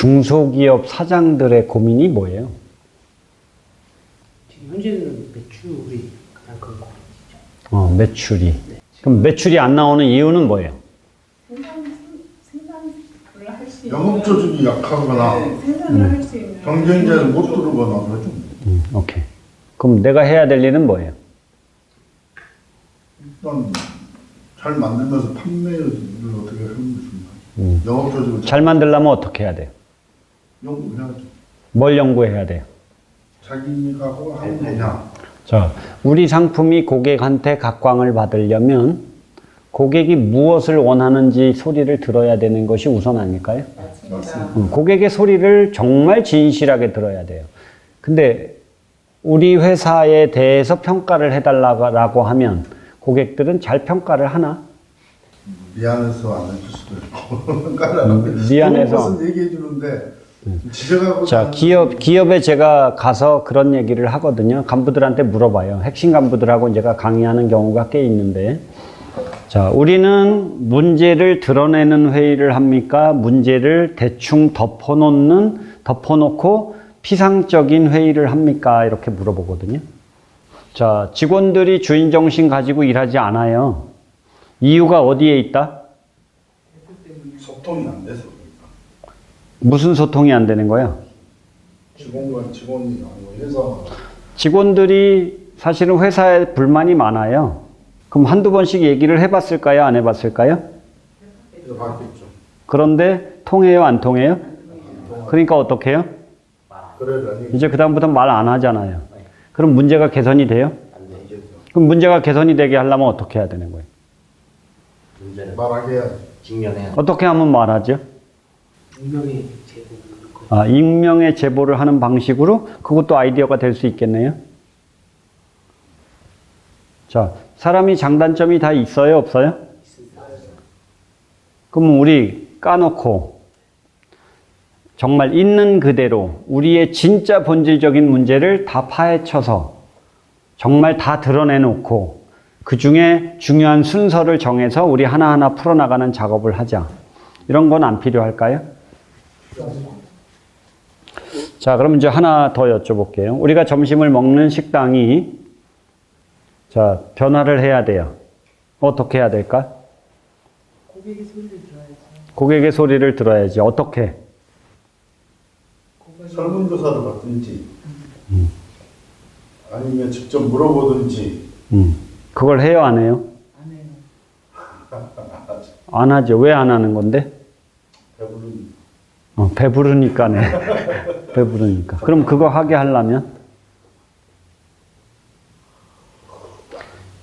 중소기업 사장들의 고민이 뭐예요? 지금 현재는 매출이 가장 큰 고민이죠. 매출이. 네. 그럼 매출이 안 나오는 이유는 뭐예요? 생산을 할 수 있는 영업 조직이 약하거나 생산을 할 수 있는 경쟁자를 못 들어거나 그러죠. 오케이. 그럼 내가 해야 될 일은 뭐예요? 일단 잘 만들면서 판매를 어떻게 하는 게 중요하죠. 영업 조직을 잘 만들려면 어떻게 해야 돼요? 연구해야죠. 뭘 연구해야 돼요? 자기가 하는 분야. 자, 우리 상품이 고객한테 각광을 받으려면 고객이 무엇을 원하는지 소리를 들어야 되는 것이 우선 아닐까요? 맞습니다. 고객의 소리를 정말 진실하게 들어야 돼요. 근데 우리 회사에 대해서 평가를 해달라고 하면 고객들은 잘 평가를 하나? 미안해서 안 해줄 수도 있고 평가를 안 하는데 미안해서. 좋은 것은 얘기해 주는데 지적하고 자, 기업에 제가 가서 그런 얘기를 하거든요. 간부들한테 물어봐요. 핵심 간부들하고 제가 강의하는 경우가 꽤 있는데, 자, 우리는 문제를 드러내는 회의를 합니까? 문제를 대충 덮어놓고 피상적인 회의를 합니까? 이렇게 물어보거든요. 자, 직원들이 주인정신 가지고 일하지 않아요. 이유가 어디에 있다? 소통이 안 돼서 그러니까. 무슨 소통이 안 되는 거야? 직원과 직원이 아니고 회사가 직원들이 사실은 회사에 불만이 많아요. 그럼 한두 번씩 얘기를 해봤을까요? 안 해봤을까요? 그래서 바뀌었죠. 그런데 통해요? 안 통해요? 그러니까 어떻게 해요? 그러려니 이제 그다음부터 말 안 하잖아요. 그럼 문제가 개선이 돼요? 안 되죠. 그럼 문제가 개선이 되게 하려면 어떻게 해야 되는 거예요? 문제는 말하게 해야지. 직면해야 어떻게 하면 말하죠? 분명히 제보를 익명의 제보를 하는 방식으로 그것도 아이디어가 될 수 있겠네요. 자, 사람이 장단점이 다 있어요? 없어요? 그럼 우리 까놓고 정말 있는 그대로 우리의 진짜 본질적인 문제를 다 파헤쳐서 정말 다 드러내놓고 그 중에 중요한 순서를 정해서 우리 하나하나 풀어나가는 작업을 하자. 이런 건 안 필요할까요? 자, 그럼 이제 하나 더 여쭤볼게요. 우리가 점심을 먹는 식당이 자, 변화를 해야 돼요. 어떻게 해야 될까? 고객의 소리를 들어야죠. 고객의 소리를 들어야지. 어떻게? 설문조사를 받든지 아니면 직접 물어보든지 그걸 해요, 안 해요? 안 해요. 안 하죠. 왜 안 하는 건데? 배부른 배부르니까네. 배부르니까. 그럼 그거 하게 하려면?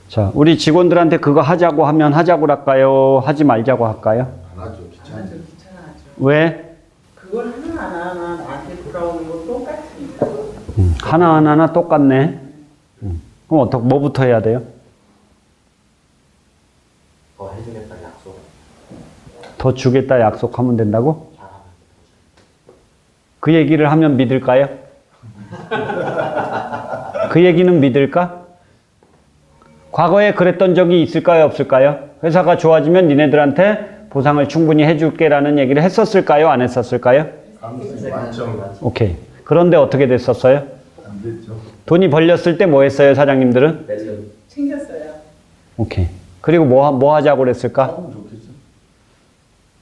자, 우리 직원들한테 그거 하자고 하면 하자고 할까요? 하지 말자고 할까요? 안 하죠. 귀찮아요. 좀 귀찮아하죠. 왜? 그걸 하나하나 나한테 돌아오는 거 똑같으니까. 하나하나 똑같네. 그럼 뭐부터 해야 돼요? 더 해주겠다 약속. 더 주겠다 약속하면 된다고? 잘하면 그 얘기를 하면 믿을까요? 그 얘기는 믿을까? 과거에 그랬던 적이 있을까요? 없을까요? 회사가 좋아지면 니네들한테 보상을 충분히 해줄게라는 얘기를 했었을까요? 안 했었을까요? 가능성이 많죠. 오케이. 그런데 어떻게 됐었어요? 안 됐죠. 돈이 벌렸을 때 뭐 했어요, 사장님들은? 챙겼어요. 오케이. 그리고 뭐 하자고 그랬을까? 조금 좋겠죠.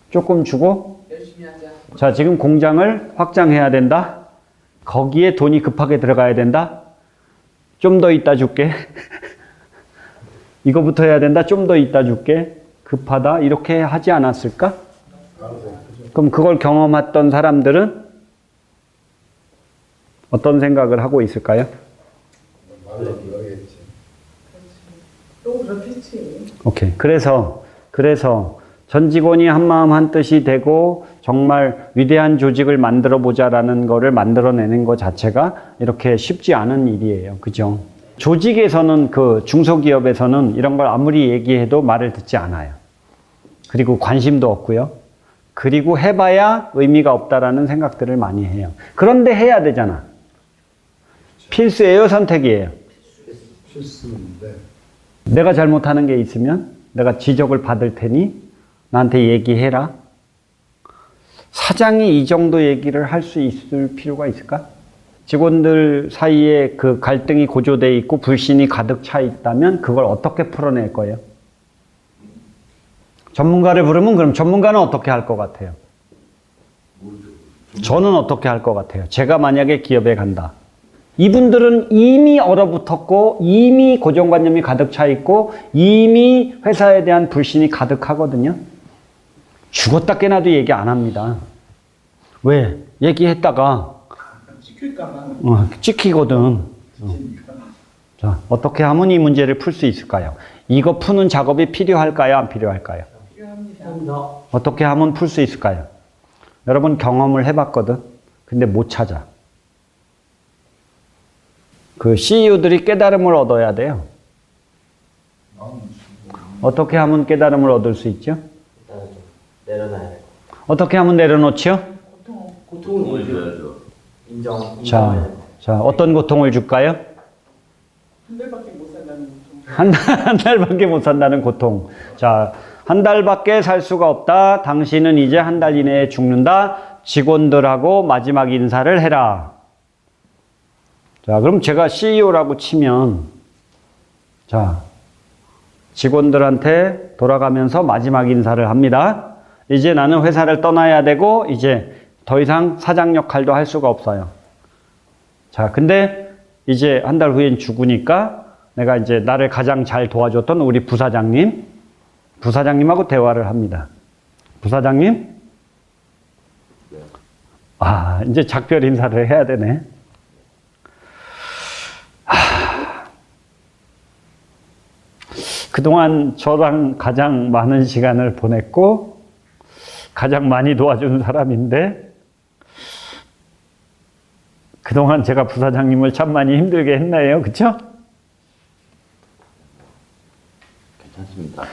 조금 주고? 열심히 하자. 자, 지금 공장을 확장해야 된다? 거기에 돈이 급하게 들어가야 된다? 좀 더 이따 줄게. 이거부터 해야 된다? 좀 더 이따 줄게. 급하다? 이렇게 하지 않았을까? 그럼 그걸 경험했던 사람들은 어떤 생각을 하고 있을까요? 말로 그러겠지. 또 그렇겠지. 오케이. 그래서 전 직원이 한마음 한뜻이 되고 정말 위대한 조직을 만들어 보자라는 거를 만들어내는 것 자체가 이렇게 쉽지 않은 일이에요. 그죠? 조직에서는 중소기업에서는 이런 걸 아무리 얘기해도 말을 듣지 않아요. 그리고 관심도 없고요. 그리고 해봐야 의미가 없다라는 생각들을 많이 해요. 그런데 해야 되잖아. 필수예요, 선택이에요? 필수인데 내가 잘못하는 게 있으면 내가 지적을 받을 테니 나한테 얘기해라. 사장이 이 정도 얘기를 할 수 있을 필요가 있을까? 직원들 사이에 그 갈등이 고조돼 있고 불신이 가득 차 있다면 그걸 어떻게 풀어낼 거예요? 전문가를 부르면 그럼 전문가는 어떻게 할 것 같아요? 저는 어떻게 할 것 같아요? 제가 만약에 기업에 간다. 이분들은 이미 얼어붙었고 이미 고정관념이 가득 차 있고 이미 회사에 대한 불신이 가득하거든요. 죽었다 깨나도 얘기 안 합니다. 왜? 얘기했다가 찍히거든. 자, 어떻게 하면 이 문제를 풀 수 있을까요? 이거 푸는 작업이 필요할까요? 안 필요할까요? 필요합니다. 어떻게 하면 풀 수 있을까요? 여러분 경험을 해봤거든. 근데 못 찾아. 그 CEO들이 깨달음을 얻어야 돼요. 어떻게 하면 깨달음을 얻을 수 있죠? 일단은 좀 내려놔야 돼. 어떻게 하면 내려놓죠? 고통을 줘야죠. 인정해야 자, 돼. 자, 어떤 고통을 줄까요? 한 달밖에 못 산다는 좀. 한 달밖에 못 산다는 고통. 자, 한 달밖에 살 수가 없다. 당신은 이제 한 달 이내에 죽는다. 직원들하고 마지막 인사를 해라. 자, 그럼 제가 CEO라고 치면, 자, 직원들한테 돌아가면서 마지막 인사를 합니다. 이제 나는 회사를 떠나야 되고, 이제 더 이상 사장 역할도 할 수가 없어요. 자, 근데 이제 한 달 후엔 죽으니까 내가 이제 나를 가장 잘 도와줬던 우리 부사장님하고 대화를 합니다. 부사장님? 아, 이제 작별 인사를 해야 되네. 그동안 저랑 가장 많은 시간을 보냈고 가장 많이 도와준 사람인데 그동안 제가 부사장님을 참 많이 힘들게 했나요? 그쵸? 괜찮습니다.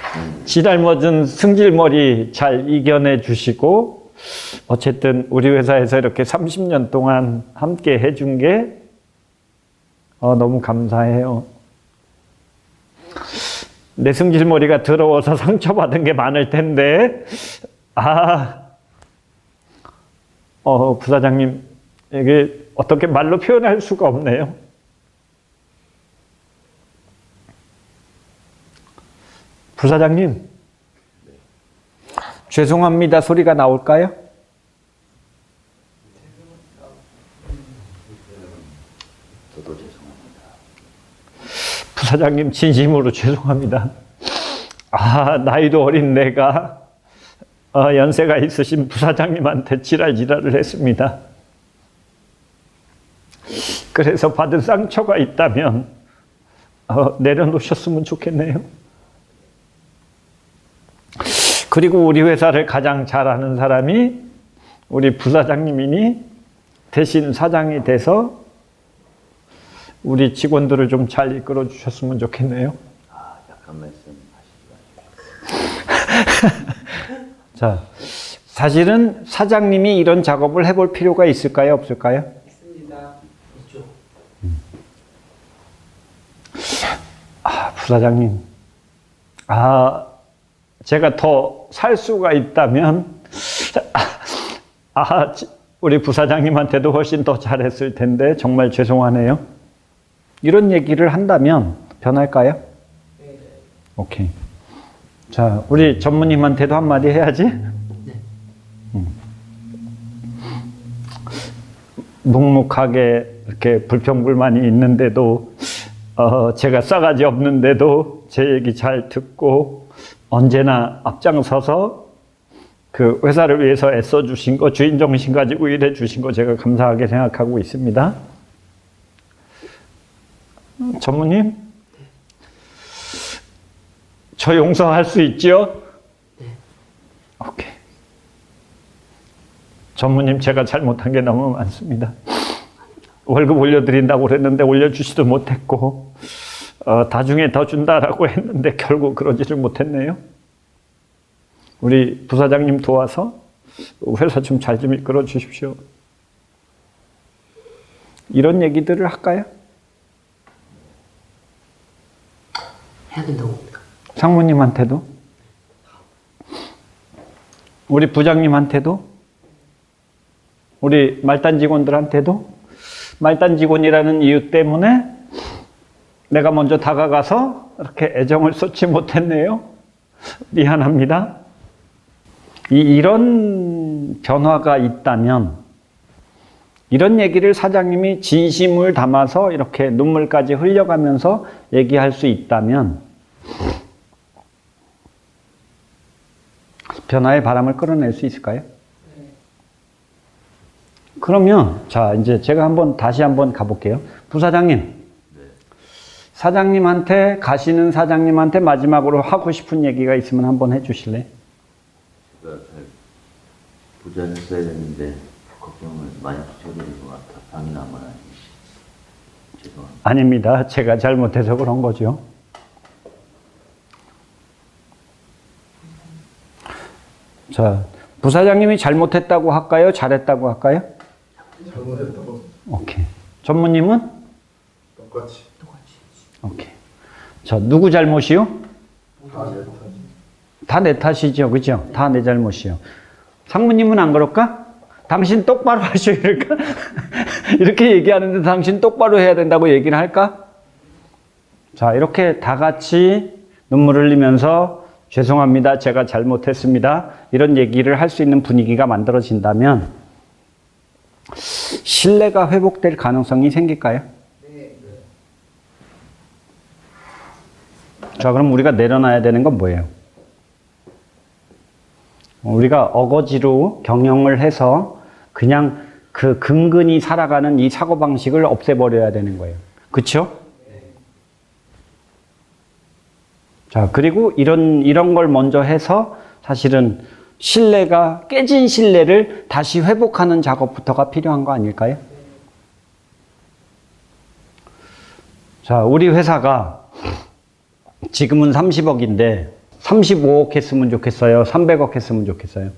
지달맞은 승질머리 잘 이겨내 주시고 어쨌든 우리 회사에서 이렇게 30년 동안 함께 해준 게 너무 감사해요. 내 승질머리가 더러워서 상처받은 게 많을 텐데 부사장님 이게 어떻게 말로 표현할 수가 없네요. 부사장님, 죄송합니다 소리가 나올까요? 저도 죄송합니다. 부사장님 진심으로 죄송합니다. 나이도 어린 내가 연세가 있으신 부사장님한테 지랄을 했습니다. 그래서 받은 상처가 있다면 내려놓으셨으면 좋겠네요. 그리고 우리 회사를 가장 잘하는 사람이 우리 부사장님이니 대신 사장이 돼서 우리 직원들을 좀 잘 이끌어 주셨으면 좋겠네요. 약한 말씀 하시지 마시고. 자, 사실은 사장님이 이런 작업을 해볼 필요가 있을까요? 없을까요? 있습니다. 있죠. 부사장님, 제가 더 살 수가 있다면, 우리 부사장님한테도 훨씬 더 잘했을 텐데, 정말 죄송하네요. 이런 얘기를 한다면 변할까요? 네. 오케이. 자, 우리 전무님한테도 한마디 해야지. 묵묵하게 이렇게 불평불만이 있는데도, 제가 싸가지 없는데도 제 얘기 잘 듣고, 언제나 앞장서서 그 회사를 위해서 애써주신 거, 주인정신 가지고 일해주신 거 제가 감사하게 생각하고 있습니다. 전무님? 저 용서할 수 있죠? 네. 오케이. 전무님, 제가 잘못한 게 너무 많습니다. 월급 올려드린다고 그랬는데 올려주지도 못했고, 나중에 더 준다라고 했는데 결국 그러지를 못했네요. 우리 부사장님 도와서 회사 좀 잘 좀 이끌어 주십시오. 이런 얘기들을 할까요? 해야 된다고 봅니다. 상무님한테도? 우리 부장님한테도? 우리 말단 직원들한테도 말단 직원이라는 이유 때문에 내가 먼저 다가가서 이렇게 애정을 쏟지 못했네요. 미안합니다. 이런 변화가 있다면, 이런 얘기를 사장님이 진심을 담아서 이렇게 눈물까지 흘려가면서 얘기할 수 있다면 변화의 바람을 끌어낼 수 있을까요? 그러면 자, 이제 제가 다시 한번 가볼게요. 부사장님, 사장님한테, 가시는 사장님한테 마지막으로 하고 싶은 얘기가 있으면 한번 해주실래요? 제가 잘 부자였어야 되는데 걱정을 많이 붙여드린 것 같아. 방이 나무나 죄송합니다. 아닙니다. 제가 잘못해서 그런 거죠. 자, 부사장님이 잘못했다고 할까요? 잘했다고 할까요? 잘못했다고. 오케이. 전무님은? 똑같이. 오케이. 자, 누구 잘못이요? 다 내 탓이. 다 내 탓이죠. 그죠? 다 내 잘못이요. 상무님은 안 그럴까? 당신 똑바로 하셔, 이럴까? 이렇게 얘기하는데 당신 똑바로 해야 된다고 얘기를 할까? 자, 이렇게 다 같이 눈물 흘리면서 죄송합니다. 제가 잘못했습니다. 이런 얘기를 할 수 있는 분위기가 만들어진다면 신뢰가 회복될 가능성이 생길까요? 자, 그럼 우리가 내려놔야 되는 건 뭐예요? 우리가 어거지로 경영을 해서 그냥 그 근근히 살아가는 이 사고방식을 없애버려야 되는 거예요. 그쵸? 자, 그리고 이런 걸 먼저 해서 사실은 신뢰가, 깨진 신뢰를 다시 회복하는 작업부터가 필요한 거 아닐까요? 자, 우리 회사가 지금은 30억인데 35억 했으면 좋겠어요? 300억 했으면 좋겠어요?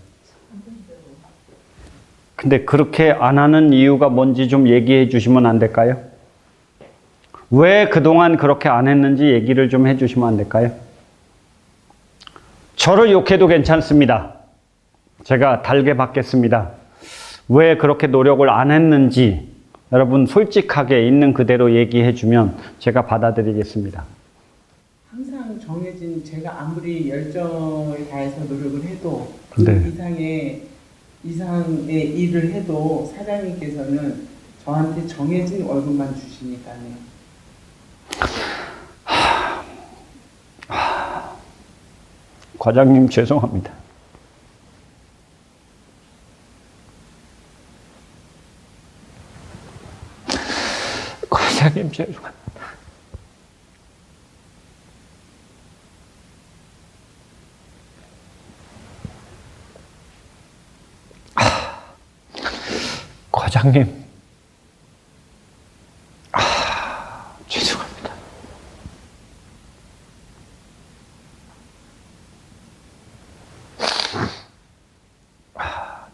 근데 그렇게 안 하는 이유가 뭔지 좀 얘기해 주시면 안 될까요? 왜 그동안 그렇게 안 했는지 얘기를 좀 해 주시면 안 될까요? 저를 욕해도 괜찮습니다. 제가 달게 받겠습니다. 왜 그렇게 노력을 안 했는지 여러분 솔직하게 있는 그대로 얘기해 주면 제가 받아들이겠습니다. 항상 정해진, 제가 아무리 열정을 다해서 노력을 해도 그 네. 이상의 일을 해도 사장님께서는 저한테 정해진 월급만 주시니까요. 과장님 죄송합니다. 과장님 죄송합니다. 과장님, 죄송합니다.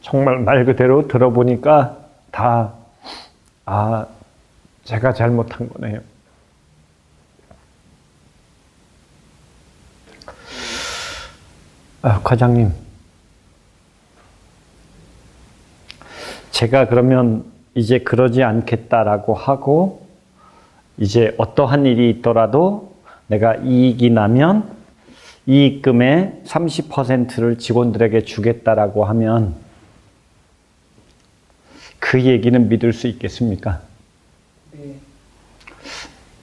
정말 말 그대로 들어보니까 다, 제가 잘못한 거네요. 과장님, 제가 그러면 이제 그러지 않겠다라고 하고 이제 어떠한 일이 있더라도 내가 이익이 나면 이익금의 30%를 직원들에게 주겠다라고 하면 그 얘기는 믿을 수 있겠습니까? 네.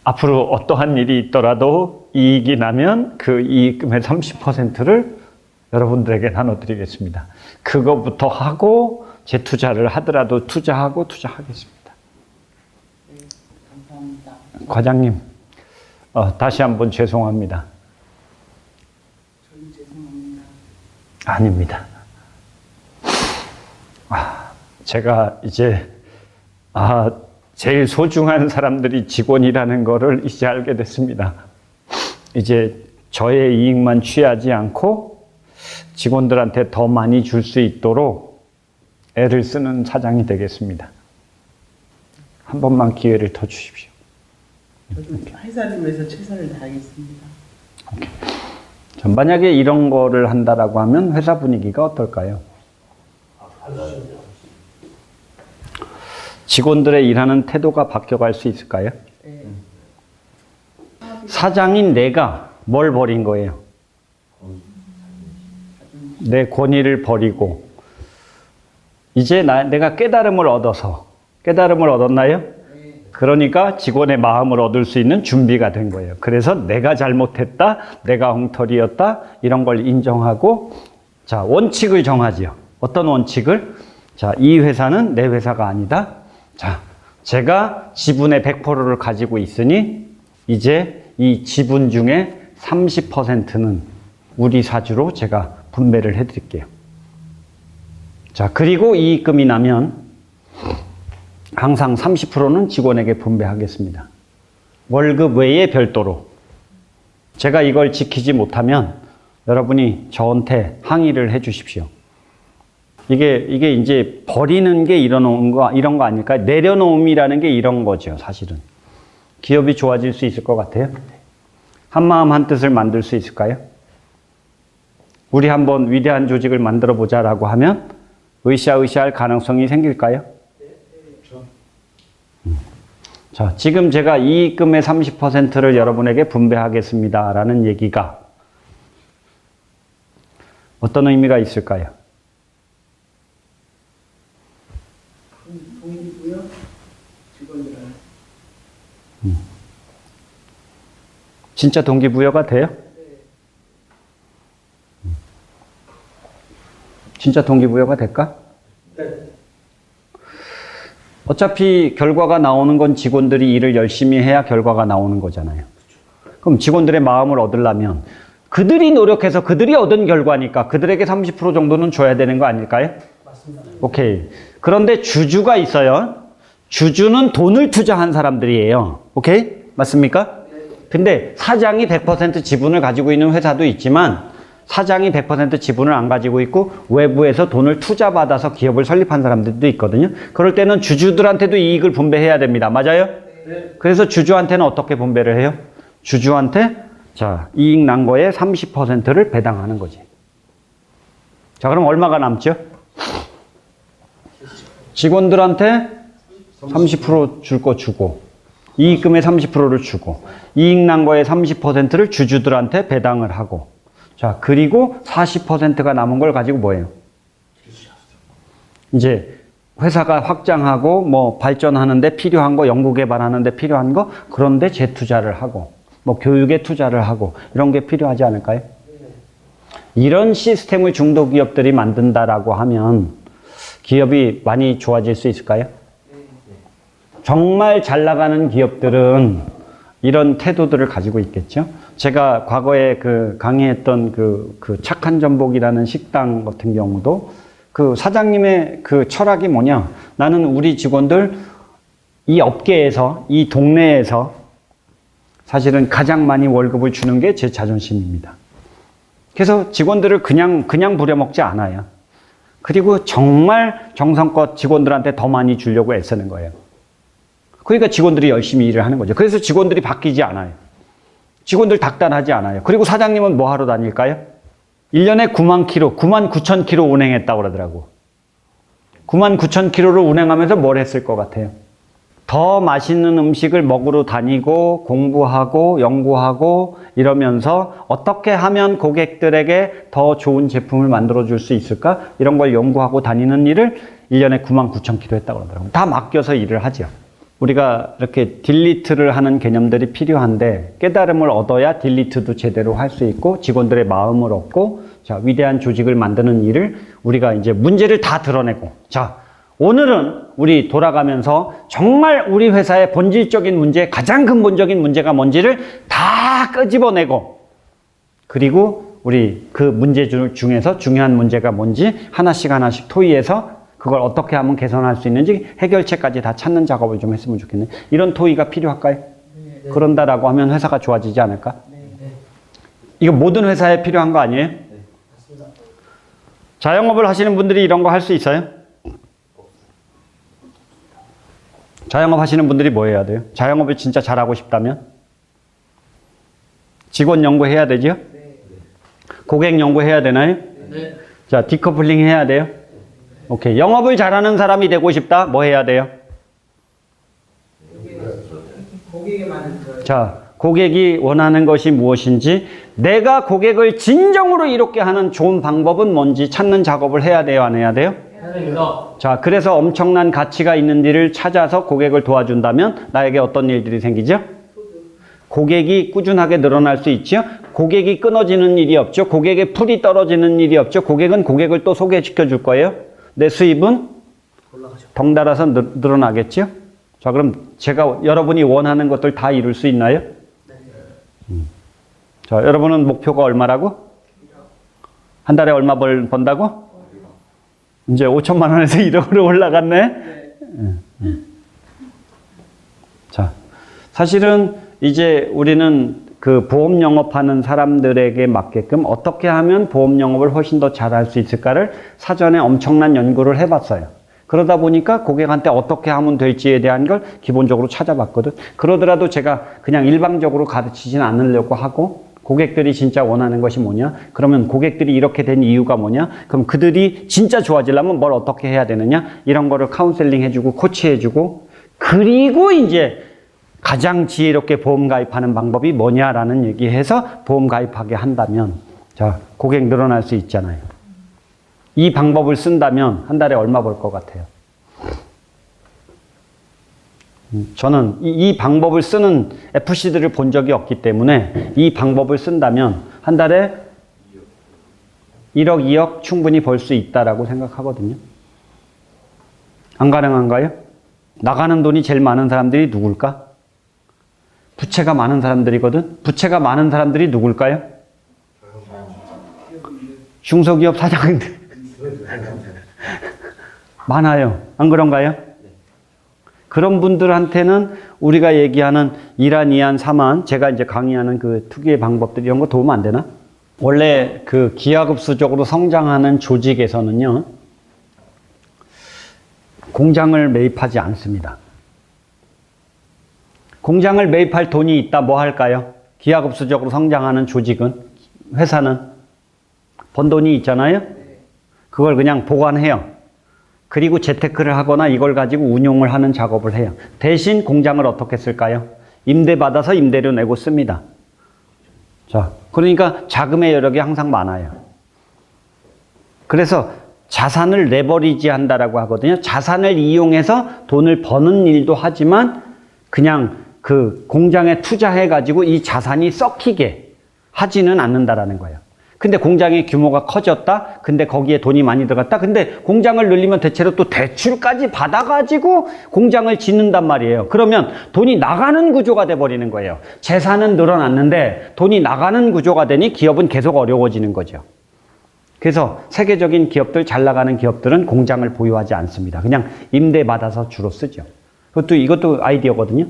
앞으로 어떠한 일이 있더라도 이익이 나면 그 이익금의 30%를 여러분들에게 나눠드리겠습니다. 그거부터 하고 재투자를 하더라도 투자하겠습니다. 네, 감사합니다. 과장님, 다시 한번 죄송합니다. 저는 죄송합니다. 아닙니다. 제가 이제 제일 소중한 사람들이 직원이라는 거를 이제 알게 됐습니다. 이제 저의 이익만 취하지 않고 직원들한테 더 많이 줄 수 있도록 애를 쓰는 사장이 되겠습니다. 한 번만 기회를 더 주십시오. 저도 회사를 위해서 최선을 다하겠습니다. 만약에 이런 거를 한다라고 하면 회사 분위기가 어떨까요? 직원들의 일하는 태도가 바뀌어갈 수 있을까요? 네. 사장인 내가 뭘 버린 거예요? 내 권위를 버리고 이제 내가 깨달음을 얻었나요? 그러니까 직원의 마음을 얻을 수 있는 준비가 된 거예요. 그래서 내가 잘못했다, 내가 엉터리였다, 이런 걸 인정하고, 자, 원칙을 정하지요. 어떤 원칙을? 자, 이 회사는 내 회사가 아니다. 자, 제가 지분의 100%를 가지고 있으니, 이제 이 지분 중에 30%는 우리 사주로 제가 분배를 해드릴게요. 자, 그리고 이익금이 나면 항상 30%는 직원에게 분배하겠습니다. 월급 외에 별도로. 제가 이걸 지키지 못하면 여러분이 저한테 항의를 해 주십시오. 이게 이제 버리는 게 이런 거 아닐까요? 내려놓음이라는 게 이런 거죠, 사실은. 기업이 좋아질 수 있을 것 같아요? 한마음 한뜻을 만들 수 있을까요? 우리 한번 위대한 조직을 만들어 보자라고 하면 으쌰으쌰할 가능성이 생길까요? 자, 지금 제가 이익금의 30%를 여러분에게 분배하겠습니다 라는 얘기가 어떤 의미가 있을까요? 동기부여 직원들은 진짜 동기부여가 돼요? 진짜 동기부여가 될까? 어차피 결과가 나오는 건 직원들이 일을 열심히 해야 결과가 나오는 거잖아요. 그럼 직원들의 마음을 얻으려면 그들이 노력해서 그들이 얻은 결과니까 그들에게 30% 정도는 줘야 되는 거 아닐까요? 맞습니다. 오케이. 그런데 주주가 있어요. 주주는 돈을 투자한 사람들이에요. 오케이? 맞습니까? 근데 사장이 100% 지분을 가지고 있는 회사도 있지만 사장이 100% 지분을 안 가지고 있고 외부에서 돈을 투자받아서 기업을 설립한 사람들도 있거든요. 그럴 때는 주주들한테도 이익을 분배해야 됩니다. 맞아요? 네. 그래서 주주한테는 어떻게 분배를 해요? 주주한테 자, 이익 난 거에 30%를 배당하는 거지. 자, 그럼 얼마가 남죠? 직원들한테 30% 줄 거 주고 이익금의 30%를 주고 이익 난 거에 30%를 주주들한테 배당을 하고 자, 그리고 40%가 남은 걸 가지고 뭐예요? 이제 회사가 확장하고 뭐 발전하는데 필요한 거, 연구개발하는데 필요한 거, 그런데 재투자를 하고 뭐 교육에 투자를 하고 이런 게 필요하지 않을까요? 이런 시스템을 중소기업들이 만든다라고 하면 기업이 많이 좋아질 수 있을까요? 정말 잘 나가는 기업들은 이런 태도들을 가지고 있겠죠. 제가 과거에 강의했던 그 착한 전복이라는 식당 같은 경우도 그 사장님의 그 철학이 뭐냐? 나는 우리 직원들 이 업계에서, 이 동네에서 사실은 가장 많이 월급을 주는 게 제 자존심입니다. 그래서 직원들을 그냥 부려먹지 않아요. 그리고 정말 정성껏 직원들한테 더 많이 주려고 애쓰는 거예요. 그러니까 직원들이 열심히 일을 하는 거죠. 그래서 직원들이 바뀌지 않아요. 직원들 닥달하지 않아요. 그리고 사장님은 뭐 하러 다닐까요? 1년에 9만 킬로, 9만 9천 킬로 운행했다고 그러더라고. 9만 9천 킬로를 운행하면서 뭘 했을 것 같아요? 더 맛있는 음식을 먹으러 다니고 공부하고 연구하고 이러면서 어떻게 하면 고객들에게 더 좋은 제품을 만들어 줄 수 있을까? 이런 걸 연구하고 다니는 일을 1년에 9만 9천 킬로 했다고 그러더라고요. 다 맡겨서 일을 하죠. 우리가 이렇게 딜리트를 하는 개념들이 필요한데 깨달음을 얻어야 딜리트도 제대로 할 수 있고 직원들의 마음을 얻고 자, 위대한 조직을 만드는 일을 우리가 이제 문제를 다 드러내고 자, 오늘은 우리 돌아가면서 정말 우리 회사의 본질적인 문제, 가장 근본적인 문제가 뭔지를 다 끄집어내고 그리고 우리 그 문제 중에서 중요한 문제가 뭔지 하나씩 토의해서 그걸 어떻게 하면 개선할 수 있는지 해결책까지 다 찾는 작업을 좀 했으면 좋겠네요. 이런 토의가 필요할까요? 네. 그런다라고 하면 회사가 좋아지지 않을까? 네. 이거 모든 회사에 필요한 거 아니에요? 맞습니다. 자영업을 하시는 분들이 이런 거 할 수 있어요? 자영업 하시는 분들이 뭐 해야 돼요? 자영업을 진짜 잘하고 싶다면? 직원 연구해야 되죠? 네. 고객 연구해야 되나요? 네. 자, 디커플링 해야 돼요? 오케이. 영업을 잘하는 사람이 되고 싶다? 뭐 해야 돼요? 자, 고객이 원하는 것이 무엇인지, 내가 고객을 진정으로 이롭게 하는 좋은 방법은 뭔지 찾는 작업을 해야 돼요, 안 해야 돼요? 자, 그래서 엄청난 가치가 있는 일을 찾아서 고객을 도와준다면 나에게 어떤 일들이 생기죠? 고객이 꾸준하게 늘어날 수 있죠? 고객이 끊어지는 일이 없죠? 고객의 풀이 떨어지는 일이 없죠? 고객은 고객을 또 소개시켜 줄 거예요? 내 수입은 올라가죠. 덩달아서 늘어나겠죠? 자, 그럼 제가 여러분이 원하는 것들 다 이룰 수 있나요? 자, 여러분은 목표가 얼마라고? 한 달에 얼마 번다고? 이제 5천만 원에서 1억으로 올라갔네? 자, 사실은 이제 우리는 그 보험 영업하는 사람들에게 맞게끔 어떻게 하면 보험 영업을 훨씬 더 잘할 수 있을까를 사전에 엄청난 연구를 해봤어요. 그러다 보니까 고객한테 어떻게 하면 될지에 대한 걸 기본적으로 찾아봤거든. 그러더라도 제가 그냥 일방적으로 가르치진 않으려고 하고, 고객들이 진짜 원하는 것이 뭐냐? 그러면 고객들이 이렇게 된 이유가 뭐냐? 그럼 그들이 진짜 좋아지려면 뭘 어떻게 해야 되느냐? 이런 거를 카운셀링 해주고 코치해주고, 그리고 이제 가장 지혜롭게 보험 가입하는 방법이 뭐냐라는 얘기해서 보험 가입하게 한다면, 자, 고객 늘어날 수 있잖아요. 이 방법을 쓴다면 한 달에 얼마 벌 것 같아요? 저는 이 방법을 쓰는 FC들을 본 적이 없기 때문에 이 방법을 쓴다면 한 달에 1억, 2억 충분히 벌 수 있다라고 생각하거든요. 안 가능한가요? 나가는 돈이 제일 많은 사람들이 누굴까? 부채가 많은 사람들이거든. 부채가 많은 사람들이 누굴까요? 중소기업 사장들. 많아요. 안 그런가요? 그런 분들한테는 우리가 얘기하는 1안, 2안, 3안, 제가 이제 강의하는 그 특유의 방법들 이런 거 도움 안 되나? 원래 그 기하급수적으로 성장하는 조직에서는요, 공장을 매입하지 않습니다. 공장을 매입할 돈이 있다 뭐 할까요? 기하급수적으로 성장하는 조직은, 회사는 번 돈이 있잖아요? 그걸 그냥 보관해요. 그리고 재테크를 하거나 이걸 가지고 운용을 하는 작업을 해요. 대신 공장을 어떻게 쓸까요? 임대받아서 임대료 내고 씁니다. 자, 그러니까 자금의 여력이 항상 많아요. 그래서 자산을 레버리지 한다라고 하거든요. 자산을 이용해서 돈을 버는 일도 하지만 그냥 그 공장에 투자해가지고 이 자산이 썩히게 하지는 않는다라는 거예요. 근데 공장의 규모가 커졌다? 근데 거기에 돈이 많이 들어갔다? 근데 공장을 늘리면 대체로 또 대출까지 받아가지고 공장을 짓는단 말이에요. 그러면 돈이 나가는 구조가 돼버리는 거예요. 재산은 늘어났는데 돈이 나가는 구조가 되니 기업은 계속 어려워지는 거죠. 그래서 세계적인 기업들, 잘 나가는 기업들은 공장을 보유하지 않습니다. 그냥 임대받아서 주로 쓰죠. 이것도 아이디어거든요.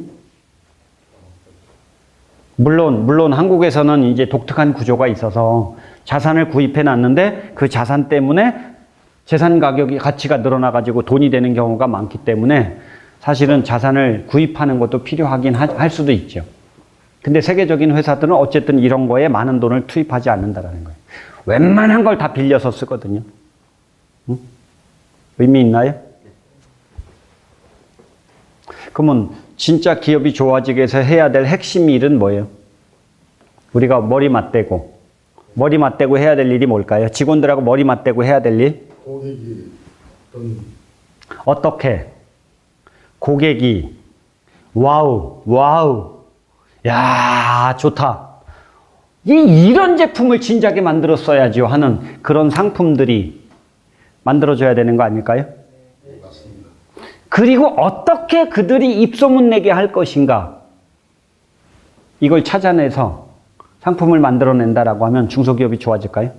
물론 한국에서는 이제 독특한 구조가 있어서 자산을 구입해 놨는데 그 자산 때문에 재산 가치가 늘어나가지고 돈이 되는 경우가 많기 때문에 사실은 자산을 구입하는 것도 필요하긴 할 수도 있죠. 근데 세계적인 회사들은 어쨌든 이런 거에 많은 돈을 투입하지 않는다라는 거예요. 웬만한 걸 다 빌려서 쓰거든요. 응? 의미 있나요? 그러면 진짜 기업이 좋아지기 위해서 해야 될 핵심 일은 뭐예요? 우리가 머리 맞대고 해야 될 일이 뭘까요? 직원들하고 머리 맞대고 해야 될 일? 고객이 어떻게? 고객이 와우 야 좋다. 이런 제품을 진작에 만들었어야죠 하는 그런 상품들이 만들어져야 되는 거 아닐까요? 맞습니다. 그리고 어떻게 그들이 입소문 내게 할 것인가? 이걸 찾아내서 상품을 만들어낸다라고 하면 중소기업이 좋아질까요?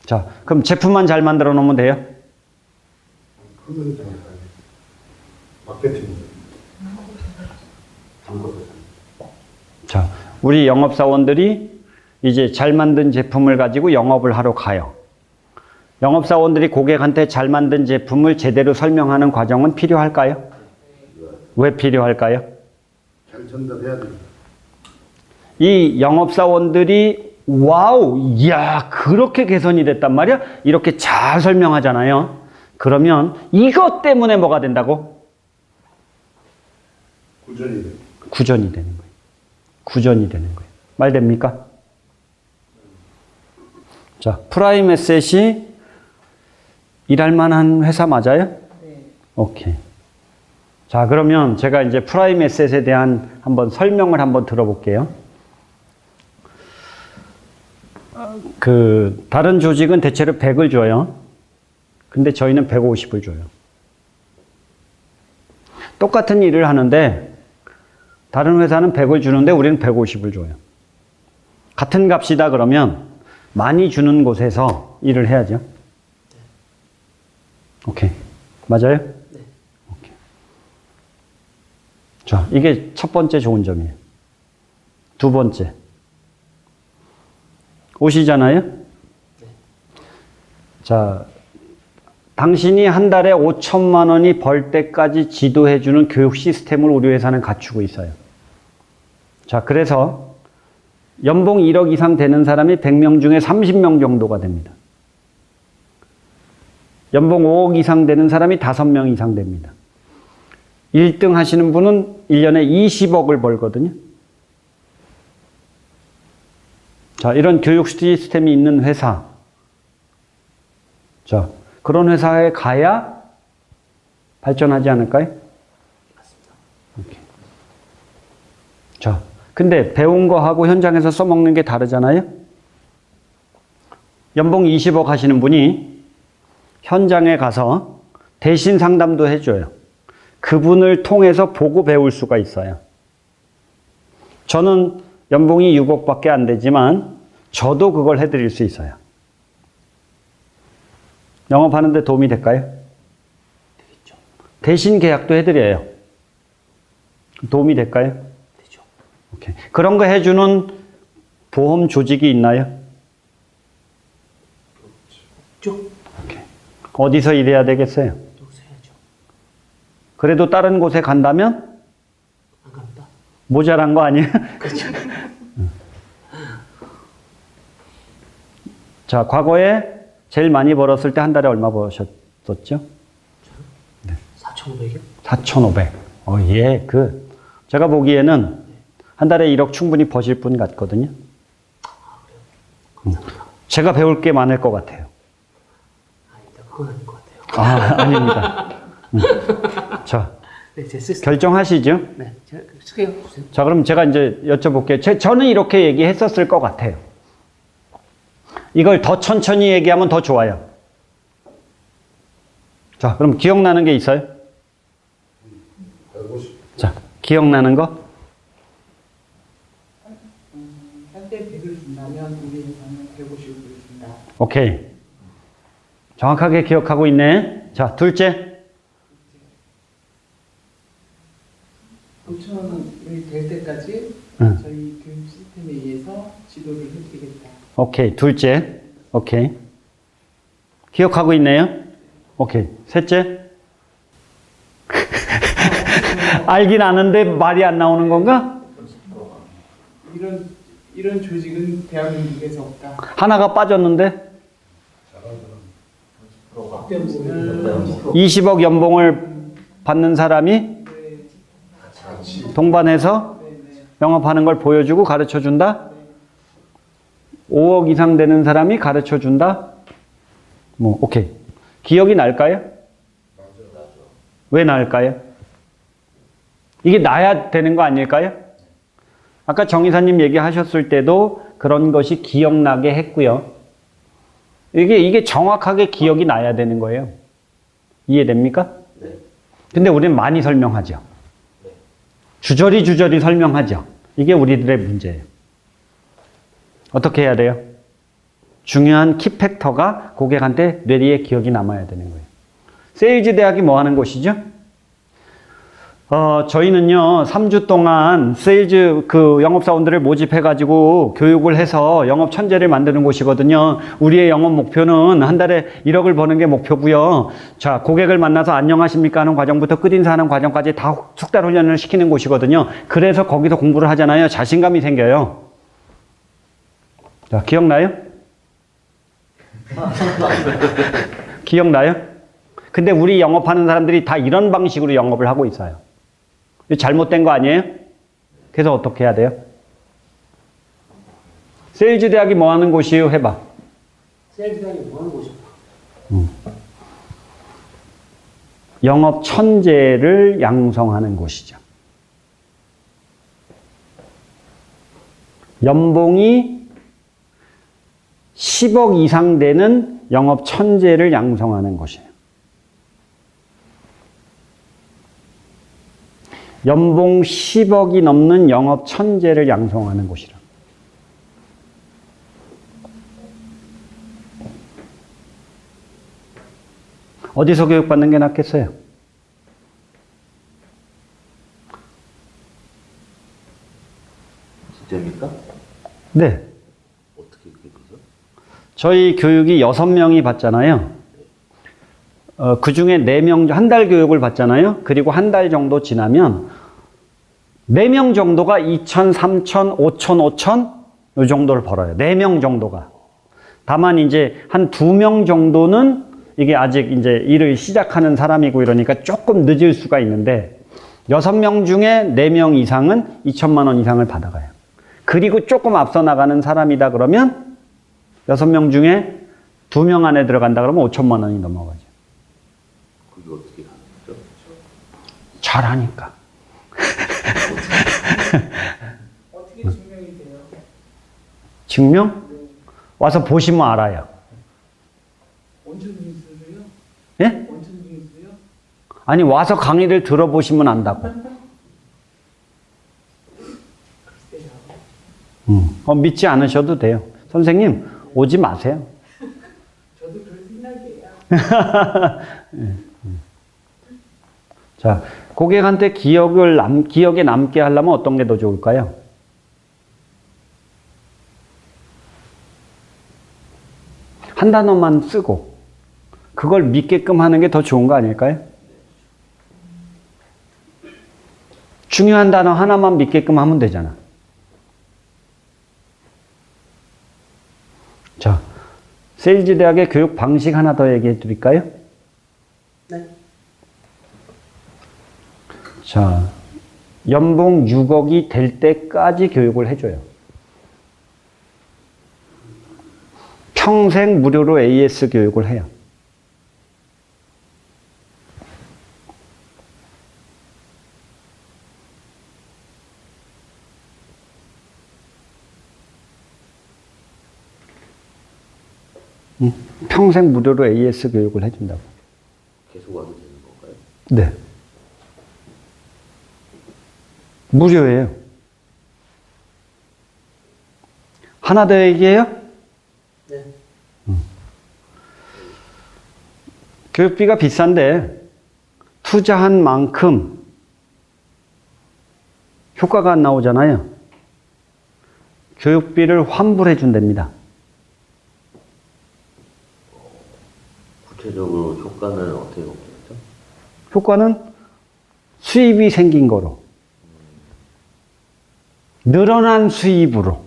자, 그럼 제품만 잘 만들어 놓으면 돼요? 그건 마케팅. 자, 우리 영업사원들이 이제 잘 만든 제품을 가지고 영업을 하러 가요. 영업사원들이 고객한테 잘 만든 제품을 제대로 설명하는 과정은 필요할까요? 왜 필요할까요? 잘 전달해야 됩니다. 이 영업사원들이 와우, 이야, 그렇게 개선이 됐단 말이야? 이렇게 잘 설명하잖아요. 그러면 이것 때문에 뭐가 된다고? 구전이 돼. 구전이 되는 거예요. 구전이 되는 거예요. 말 됩니까? 자, 프라임 에셋이 일할 만한 회사 맞아요? 네. 오케이. 자, 그러면 제가 이제 프라임 에셋에 대한 한번 설명을 한번 들어볼게요. 다른 조직은 대체로 100을 줘요. 근데 저희는 150을 줘요. 똑같은 일을 하는데 다른 회사는 100을 주는데 우리는 150을 줘요. 같은 값이다 그러면 많이 주는 곳에서 일을 해야죠. 오케이. 맞아요? 네. 오케이. 자, 이게 첫 번째 좋은 점이에요. 두 번째. 오시잖아요? 자, 당신이 한 달에 5천만 원이 벌 때까지 지도해주는 교육 시스템을 우리 회사는 갖추고 있어요. 자, 그래서 연봉 1억 이상 되는 사람이 100명 중에 30명 정도가 됩니다. 연봉 5억 이상 되는 사람이 5명 이상 됩니다. 1등 하시는 분은 1년에 20억을 벌거든요. 자, 이런 교육 시스템이 있는 회사. 자, 그런 회사에 가야 발전하지 않을까요? 맞습니다. 오케이. 자, 근데 배운 거하고 현장에서 써먹는 게 다르잖아요? 연봉 20억 하시는 분이 현장에 가서 대신 상담도 해줘요. 그분을 통해서 보고 배울 수가 있어요. 저는 연봉이 6억밖에 안 되지만 저도 그걸 해드릴 수 있어요. 영업하는데 도움이 될까요? 되겠죠. 대신 계약도 해드려요. 도움이 될까요? 되죠. 오케이. 그런 거 해주는 보험 조직이 있나요? 쭉 오케이. 어디서 일해야 되겠어요? 여기서 해야죠. 그래도 다른 곳에 간다면 안 갑니다. 모자란 거 아니에요? 그렇죠. 자, 과거에 제일 많이 벌었을 때 한 달에 얼마 버셨었죠? 4,500이요? 4,500. 예, 제가 보기에는 한 달에 1억 충분히 버실 분 같거든요. 감사합니다. 제가 배울 게 많을 것 같아요. 아니다. 그건 아닌 것 같아요. 아닙니다. 자, 네, 제 시스템. 결정하시죠? 네, 제가 소개해 주세요. 자, 그럼 제가 이제 여쭤볼게요. 저는 이렇게 얘기했었을 것 같아요. 이걸 더 천천히 얘기하면 더 좋아요. 자, 그럼 기억나는 게 있어요? 150. 자, 기억나는 거? 한때 100을 준다면 우리 회사는 150을 준다. 오케이. 정확하게 기억하고 있네. 자, 둘째. 5천원이 될 때까지 응. 저희 교육 시스템에 의해서 지도를 해드리겠다. 오케이. 둘째. 오케이. 기억하고 있네요? 오케이. 셋째. 알긴 아는데 말이 안 나오는 건가? 이런 조직은 대한민국에서 없다. 하나가 빠졌는데 때문에 20억 연봉을 받는 사람이 동반해서 영업하는 걸 보여주고 가르쳐 준다? 5억 이상 되는 사람이 가르쳐 준다? 오케이. 기억이 날까요? 왜 날까요? 이게 나야 되는 거 아닐까요? 아까 정 이사님 얘기하셨을 때도 그런 것이 기억나게 했고요. 이게 정확하게 기억이 나야 되는 거예요. 이해됩니까? 네. 근데 우리는 많이 설명하죠. 주저리 설명하죠. 이게 우리들의 문제예요. 어떻게 해야 돼요? 중요한 키팩터가 고객한테 뇌리에 기억이 남아야 되는 거예요. 세일즈 대학이 뭐 하는 곳이죠? 저희는요, 3주 동안 세일즈 영업사원들을 모집해가지고 교육을 해서 영업 천재를 만드는 곳이거든요. 우리의 영업 목표는 한 달에 1억을 버는 게 목표고요. 자, 고객을 만나서 안녕하십니까 하는 과정부터 끝인사하는 과정까지 다 숙달 훈련을 시키는 곳이거든요. 그래서 거기서 공부를 하잖아요. 자신감이 생겨요. 자, 기억나요? 기억나요? 근데 우리 영업하는 사람들이 다 이런 방식으로 영업을 하고 있어요. 이거 잘못된 거 아니에요? 그래서 어떻게 해야 돼요? 세일즈 대학이 뭐 하는 곳이에요? 해봐. 세일즈단이 뭐 하는 곳이야? 영업 천재를 양성하는 곳이죠. 연봉이 10억 이상 되는 영업 천재를 양성하는 곳이에요. 연봉 10억이 넘는 영업 천재를 양성하는 곳이라. 어디서 교육받는 게 낫겠어요? 진짜입니까? 네. 어떻게 그렇게 되죠? 저희 교육이 6명이 받잖아요. 그 중에 4명, 한 달 교육을 받잖아요. 그리고 한 달 정도 지나면 4명 정도가 2천, 3천, 5천, 5천 이 정도를 벌어요. 4명 정도가. 다만 이제 한 2명 정도는 이게 아직 이제 일을 시작하는 사람이고 이러니까 조금 늦을 수가 있는데 6명 중에 4명 이상은 2천만 원 이상을 받아가요. 그리고 조금 앞서 나가는 사람이다 그러면 6명 중에 2명 안에 들어간다 그러면 5천만 원이 넘어가죠. 그게 어떻게 가는 거죠? 잘하니까. 어떻게 증명이 돼요? 증명? 와서 보시면 알아요. 원천 징수를요? 예? 원천 징수요? 아니 와서 강의를 들어보시면 안다고. 믿지 않으셔도 돼요. 선생님 오지 마세요. 저도 그럴 생각이에요. 자, 고객한테 기억에 남게 하려면 어떤 게 더 좋을까요? 한 단어만 쓰고 그걸 믿게끔 하는 게 더 좋은 거 아닐까요? 중요한 단어 하나만 믿게끔 하면 되잖아. 자, 세일즈 대학의 교육 방식 하나 더 얘기해 드릴까요? 네. 자, 연봉 6억이 될 때까지 교육을 해줘요. 평생 무료로 AS 교육을 해요. 평생 무료로 AS 교육을 해준다고. 계속 와도 되는 건가요? 네. 무료예요. 하나 더 얘기해요? 네. 교육비가 비싼데 투자한 만큼 효과가 안 나오잖아요. 교육비를 환불해 준답니다. 구체적으로 효과는 어떻게 보겠죠? 효과는 수입이 생긴 거로. 늘어난 수입으로.